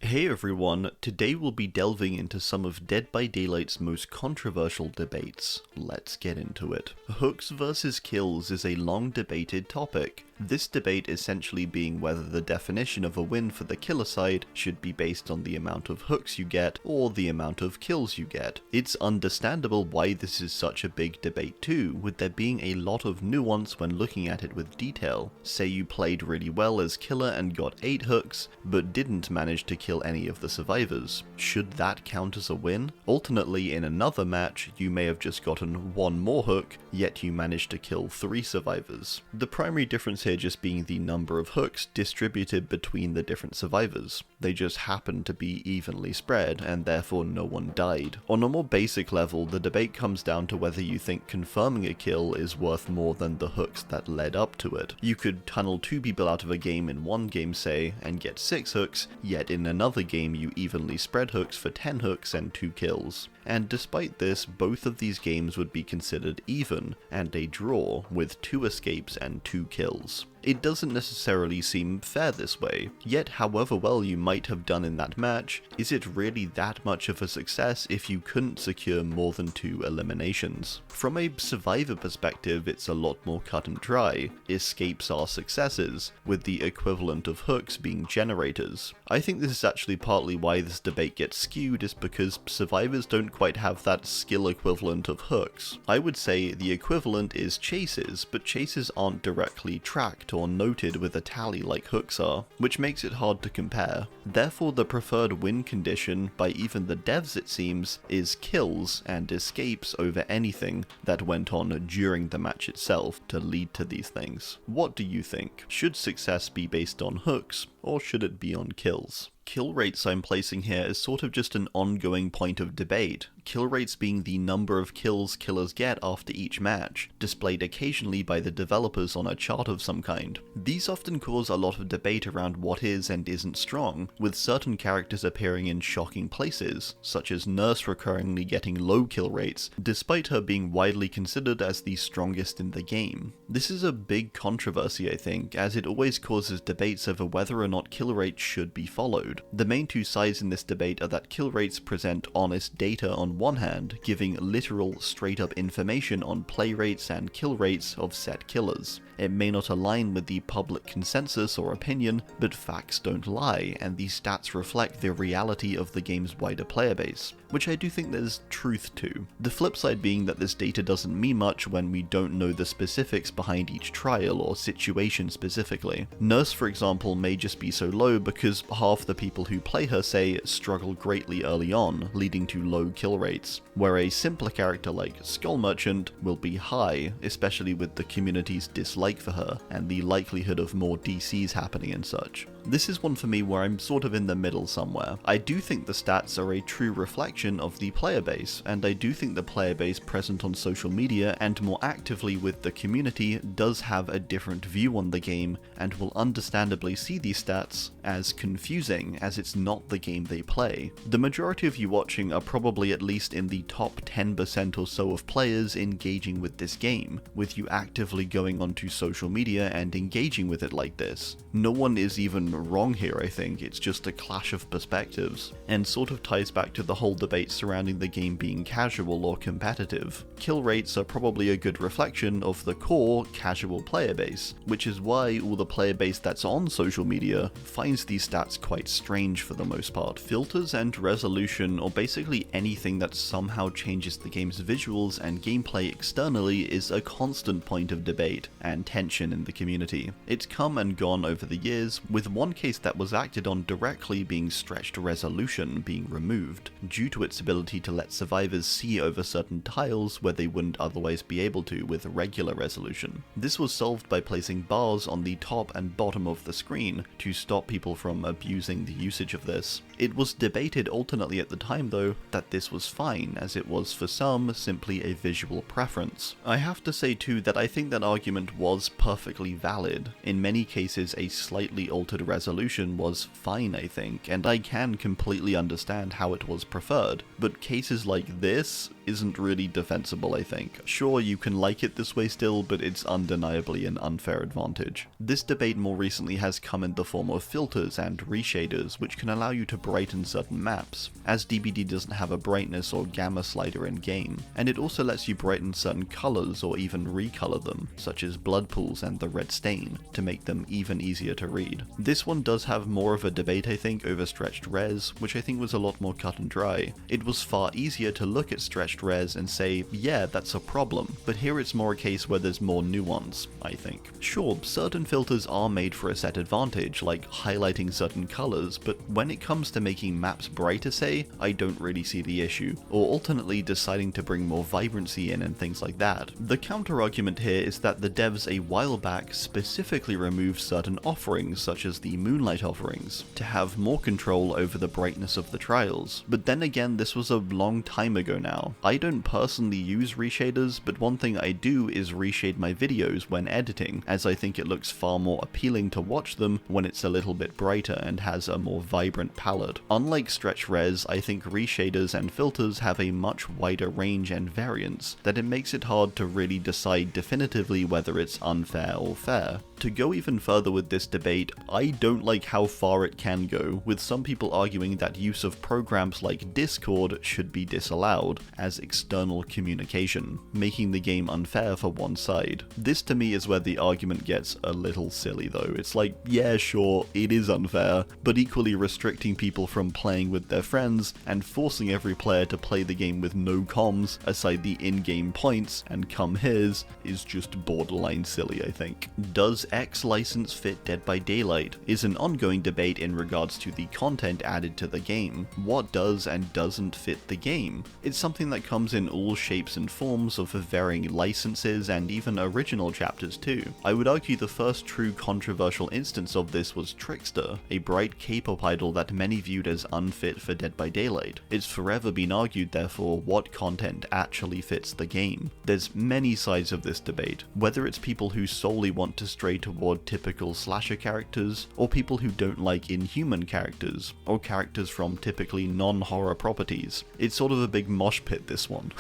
Hey everyone, today we'll be delving into some of Dead by Daylight's most controversial debates. Let's get into it. Hooks versus kills is a long debated topic. This debate essentially being whether the definition of a win for the killer side should be based on the amount of hooks you get or the amount of kills you get. It's understandable why this is such a big debate too, with there being a lot of nuance when looking at it with detail. Say you played really well as killer and got 8 hooks, but didn't manage to kill any of the survivors. Should that count as a win? Alternately, in another match, you may have just gotten 1 more hook, yet you managed to kill 3 survivors. The primary difference here just being the number of hooks distributed between the different survivors. They just happened to be evenly spread, and therefore no one died. On a more basic level, the debate comes down to whether you think confirming a kill is worth more than the hooks that led up to it. You could tunnel 2 people out of a game in one game, say, and get 6 hooks, yet in another game you evenly spread hooks for 10 hooks and 2 kills. And despite this, both of these games would be considered even, and a draw, with 2 escapes and 2 kills. It doesn't necessarily seem fair this way, yet however well you might have done in that match, is it really that much of a success if you couldn't secure more than 2 eliminations? From a survivor perspective, it's a lot more cut and dry. Escapes are successes, with the equivalent of hooks being generators. I think this is actually partly why this debate gets skewed, is because survivors don't quite have that skill equivalent of hooks. I would say the equivalent is chases, but chases aren't directly tracked or noted with a tally like hooks are, which makes it hard to compare. Therefore, the preferred win condition, by even the devs it seems, is kills and escapes over anything that went on during the match itself to lead to these things. What do you think? Should success be based on hooks, or should it be on kills? Kill rates I'm placing here is sort of just an ongoing point of debate, kill rates being the number of kills killers get after each match, displayed occasionally by the developers on a chart of some kind. These often cause a lot of debate around what is and isn't strong, with certain characters appearing in shocking places, such as Nurse recurringly getting low kill rates, despite her being widely considered as the strongest in the game. This is a big controversy I think, as it always causes debates over whether or not kill rates should be followed. The main 2 sides in this debate are that kill rates present honest data on one hand, giving literal straight up information on play rates and kill rates of set killers. It may not align with the public consensus or opinion, but facts don't lie, and these stats reflect the reality of the game's wider player base, which I do think there's truth to. The flip side being that this data doesn't mean much when we don't know the specifics behind each trial or situation specifically. Nurse, for example, may just be so low because half the people who play her, say, struggle greatly early on, leading to low kill rates, where a simpler character like Skull Merchant will be high, especially with the community's dislike for her, and the likelihood of more DCs happening and such. This is one for me where I'm sort of in the middle somewhere. I do think the stats are a true reflection of the player base, and I do think the player base present on social media and more actively with the community does have a different view on the game, and will understandably see these stats as confusing, as it's not the game they play. The majority of you watching are probably at least in the top 10% or so of players engaging with this game, with you actively going onto social media and engaging with it like this. No one is even wrong here, I think, it's just a clash of perspectives, and sort of ties back to the whole debate surrounding the game being casual or competitive. Kill rates are probably a good reflection of the core casual player base, which is why all the player base that's on social media finds these stats quite strange for the most part. Filters and resolution, or basically anything that somehow changes the game's visuals and gameplay externally, is a constant point of debate and tension in the community. It's come and gone over the years, with one case that was acted on directly being stretched resolution being removed, due to its ability to let survivors see over certain tiles where they wouldn't otherwise be able to with regular resolution. This was solved by placing bars on the top and bottom of the screen to stop people from abusing the usage of this. It was debated alternately at the time though that this was fine, as it was for some simply a visual preference. I have to say too that I think that argument was perfectly valid. In many cases a slightly altered resolution was fine, I think, and I can completely understand how it was preferred, but cases like this isn't really defensible, I think. Sure, you can like it this way still, but it's undeniably an unfair advantage. This debate more recently has come in the form of filters and reshaders, which can allow you to brighten certain maps, as DBD doesn't have a brightness or gamma slider in game, and it also lets you brighten certain colors or even recolor them, such as blood pools and the red stain, to make them even easier to read. This one does have more of a debate, I think, over stretched res, which I think was a lot more cut and dry. It was far easier to look at stretched res and say, yeah, that's a problem, but here it's more a case where there's more nuance, I think. Sure, certain filters are made for a set advantage, like highlighting certain colors, but when it comes to making maps brighter, say, I don't really see the issue, or alternately deciding to bring more vibrancy in and things like that. The counter-argument here is that the devs a while back specifically removed certain offerings, such as the Moonlight offerings, to have more control over the brightness of the trials. But then again, this was a long time ago now. I don't personally use reshaders, but one thing I do is reshade my videos when editing, as I think it looks far more appealing to watch them when it's a little bit brighter and has a more vibrant palette. Unlike stretch res, I think reshaders and filters have a much wider range and variance, that it makes it hard to really decide definitively whether it's unfair or fair. To go even further with this debate, I don't like how far it can go, with some people arguing that use of programs like Discord should be disallowed as external communication, making the game unfair for one side. This to me is where the argument gets a little silly though. It's like, yeah, sure, it is unfair, but equally restricting people from playing with their friends and forcing every player to play the game with no comms aside the in-game points and come his is just borderline silly, I think. Does X license fit Dead by Daylight is an ongoing debate in regards to the content added to the game. What does and doesn't fit the game? It's something that comes in all shapes and forms of varying licenses and even original chapters too. I would argue the first true controversial instance of this was Trickster, a bright K-pop idol that many viewed as unfit for Dead by Daylight. It's forever been argued therefore what content actually fits the game. There's many sides of this debate, whether it's people who solely want to stray toward typical slasher characters, or people who don't like inhuman characters, or characters from typically non-horror properties. It's sort of a big mosh pit, this one.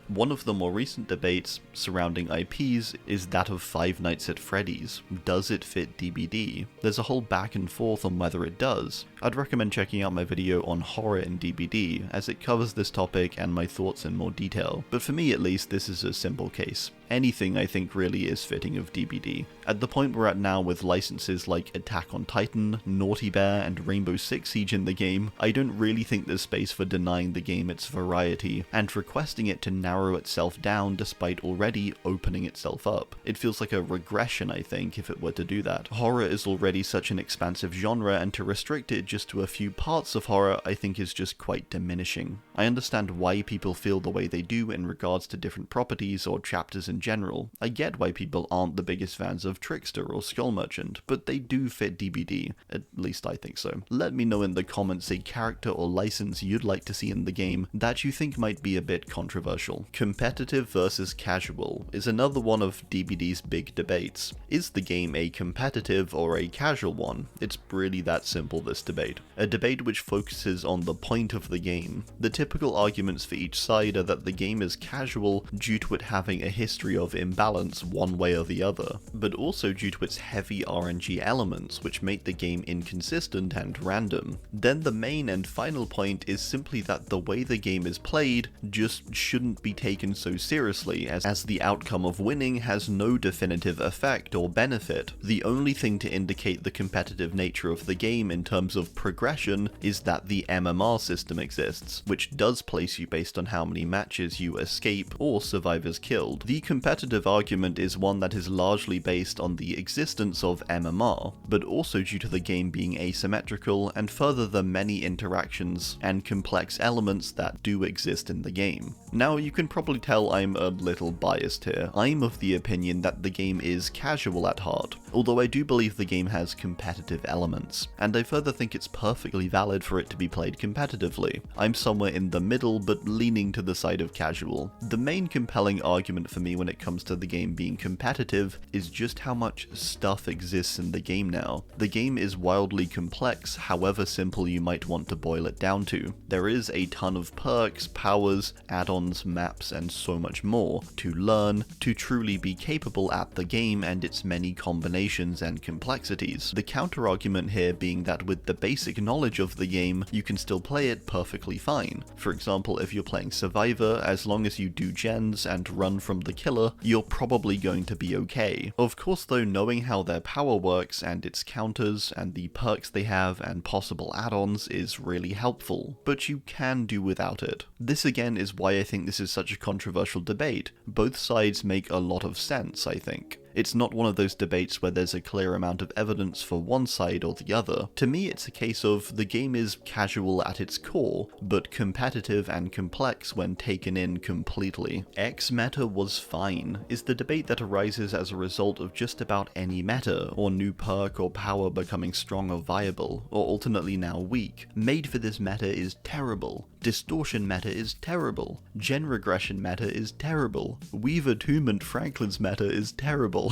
One of the more recent debates surrounding IPs is that of Five Nights at Freddy's. Does it fit DBD? There's a whole back and forth on whether it does. I'd recommend checking out my video on horror in DBD, as it covers this topic and my thoughts in more detail, but for me at least this is a simple case. Anything I think really is fitting of DBD. At the point we're at now with licenses like Attack on Titan, Naughty Bear, and Rainbow Six Siege in the game, I don't really think there's space for denying the game its variety, and requesting it to narrow itself down despite already opening itself up. It feels like a regression, I think, if it were to do that. Horror is already such an expansive genre, and to restrict it just to a few parts of horror I think is just quite diminishing. I understand why people feel the way they do in regards to different properties or chapters in general. I get why people aren't the biggest fans of Trickster or Skull Merchant, but they do fit DBD. At least I think so. Let me know in the comments a character or license you'd like to see in the game that you think might be a bit controversial. Competitive versus casual is another one of DBD's big debates. Is the game a competitive or a casual one? It's really that simple, this debate. A debate which focuses on the point of the game. The typical arguments for each side are that the game is casual due to it having a history of imbalance one way or the other, but also due to its heavy RNG elements which make the game inconsistent and random. Then the main and final point is simply that the way the game is played just shouldn't be taken so seriously, as the outcome of winning has no definitive effect or benefit. The only thing to indicate the competitive nature of the game in terms of progression is that the MMR system exists, which does place you based on how many matches you escape or survive as killed. The competitive argument is one that is largely based on the existence of MMR, but also due to the game being asymmetrical and further the many interactions and complex elements that do exist in the game. Now you can probably tell I'm a little biased here. I'm of the opinion that the game is casual at heart, although I do believe the game has competitive elements, and I further think it's perfectly valid for it to be played competitively. I'm somewhere in the middle, but leaning to the side of casual. The main compelling argument for me when when it comes to the game being competitive is just how much stuff exists in the game now. The game is wildly complex, however simple you might want to boil it down to. There is a ton of perks, powers, add-ons, maps, and so much more to learn to truly be capable at the game and its many combinations and complexities. The counter-argument here being that with the basic knowledge of the game, you can still play it perfectly fine. For example, if you're playing Survivor, as long as you do gens and run from the killer, you're probably going to be okay. Of course though, knowing how their power works and its counters and the perks they have and possible add-ons is really helpful, but you can do without it. This again is why I think this is such a controversial debate. Both sides make a lot of sense, I think. It's not one of those debates where there's a clear amount of evidence for one side or the other. To me, it's a case of the game is casual at its core, but competitive and complex when taken in completely. X meta was fine is the debate that arises as a result of just about any meta, or new perk or power becoming strong or viable, or alternately now weak. Made for this meta is terrible. Distortion meta is terrible. Gen regression meta is terrible. Weave Attunement Franklin's meta is terrible.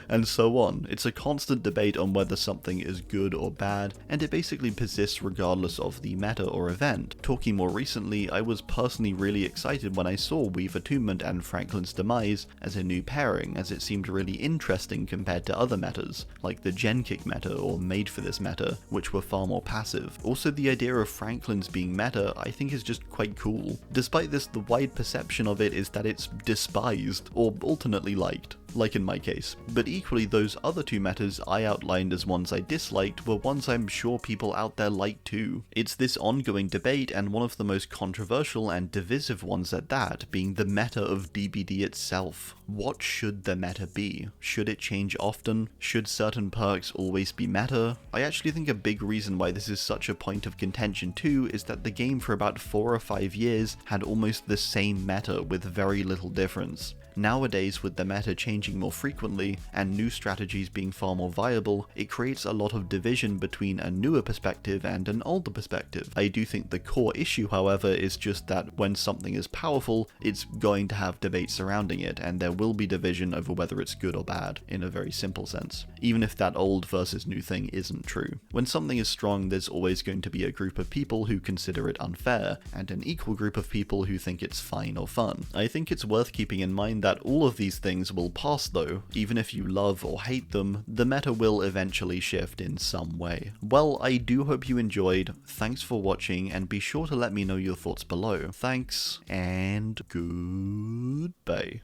And so on. It's a constant debate on whether something is good or bad, and it basically persists regardless of the meta or event. Talking more recently, I was personally really excited when I saw Weave Attunement and Franklin's Demise as a new pairing, as it seemed really interesting compared to other metas, like the Gen Kick meta or Made for this meta, which were far more passive. Also, the idea of Franklin's being meta I think is just quite cool. Despite this, the wide perception of it is that it's despised, or alternately liked, like in my case. But equally, those other two metas I outlined as ones I disliked were ones I'm sure people out there like too. It's this ongoing debate, and one of the most controversial and divisive ones at that, being the meta of DBD itself. What should the meta be? Should it change often? Should certain perks always be meta? I actually think a big reason why this is such a point of contention too is that the game for about 4 or 5 years had almost the same meta with very little difference. Nowadays, with the meta changing more frequently and new strategies being far more viable, it creates a lot of division between a newer perspective and an older perspective. I do think the core issue, however, is just that when something is powerful, it's going to have debate surrounding it, and there will be division over whether it's good or bad, in a very simple sense, even if that old versus new thing isn't true. When something is strong, there's always going to be a group of people who consider it unfair, and an equal group of people who think it's fine or fun. I think it's worth keeping in mind that all of these things will pass though. Even if you love or hate them, the meta will eventually shift in some way. Well, I do hope you enjoyed. Thanks for watching, and be sure to let me know your thoughts below. Thanks, and goodbye.